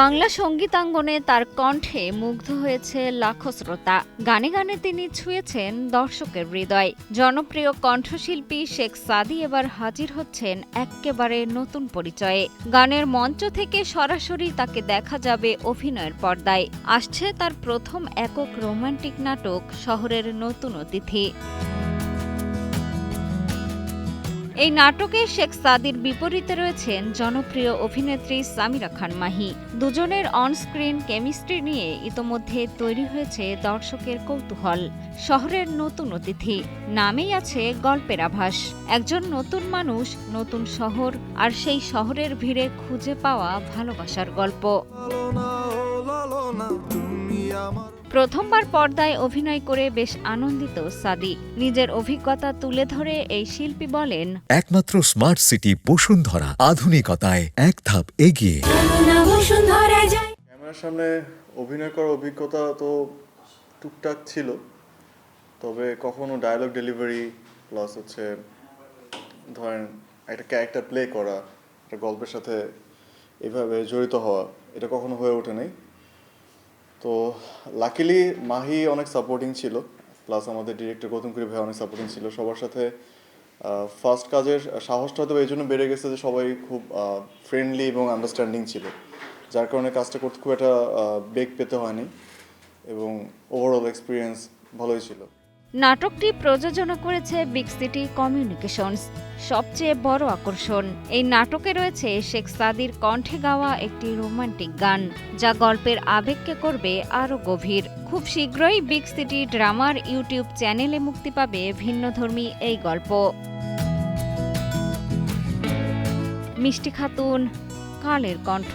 বাংলা সঙ্গীতাঙ্গনে তার কণ্ঠে মুগ্ধ হয়েছে লাখো শ্রোতা। গানে গানে তিনি ছুঁয়েছেন দর্শকের হৃদয়। জনপ্রিয় কণ্ঠশিল্পী শেখ সাদী এবার হাজির হচ্ছেন এক্কেবারে নতুন পরিচয়ে। গানের মঞ্চ থেকে সরাসরি তাকে দেখা যাবে অভিনয়ের পর্দায়। আসছে তার প্রথম একক রোমান্টিক নাটক শহরের নতুন অতিথি। এই নাটকে শেখ সাদীর বিপরীতে রয়েছেন জনপ্রিয় অভিনেত্রী সামিরা খান মাহি। দুজনের অনস্ক্রিন কেমিস্ট্রি নিয়ে ইতোমধ্যে তৈরি হয়েছে দর্শকের কৌতূহল। শহরের নতুন অতিথি নামেই আছে গল্পের আভাস। একজন নতুন মানুষ, নতুন শহর, আর সেই শহরের ভিড়ে খুঁজে পাওয়া ভালোবাসার গল্প। প্রথমবার পর্দায় অভিনয় করে বেশ আনন্দিত সাদী। নিজের অভিজ্ঞতা তুলে ধরে এই শিল্পী বলেন, একমাত্র স্মার্ট সিটি বসুন্ধরা, আধুনিকতায় এক ধাপ এগিয়ে। ক্যামেরার সামনে অভিনয় করার অভিজ্ঞতা তো টুকটাক ছিল, তবে কখনো ডায়লগ ডেলিভারি প্লাস ধরেন একটা ক্যারেক্টার প্লে করা, একটা গল্পের সাথে এভাবে জড়িত হওয়া, এটা কখনো হয়ে ওঠে নাই। তো লাকিলি মাহি অনেক সাপোর্টিং ছিল, প্লাস আমাদের ডিরেক্টর গৌতম কুরি ভাই অনেক সাপোর্টিং ছিল। সবার সাথে ফার্স্ট কাজের সাহসটা হয়তো এই জন্য বেড়ে গেছে যে সবাই খুব ফ্রেন্ডলি এবং আন্ডারস্ট্যান্ডিং ছিল, যার কারণে কাজটা করতে খুব একটা বেগ পেতে হয়নি এবং ওভারঅল এক্সপিরিয়েন্স ভালোই ছিল। নাটকটি প্রযোজনা করেছে বিগ সিটি কমিউনিকেশনস। সবচেয়ে বড় আকর্ষণ, এই নাটকে রয়েছে শেখ সাদীর কণ্ঠে গাওয়া একটি রোমান্টিক গান, যা গল্পের আবেগকে করবে আরও গভীর। খুব শীঘ্রই বিগ সিটি ড্রামার ইউটিউব চ্যানেলে মুক্তি পাবে ভিন্নধর্মী এই গল্প। মিষ্টি খাতুন, কালের কণ্ঠ।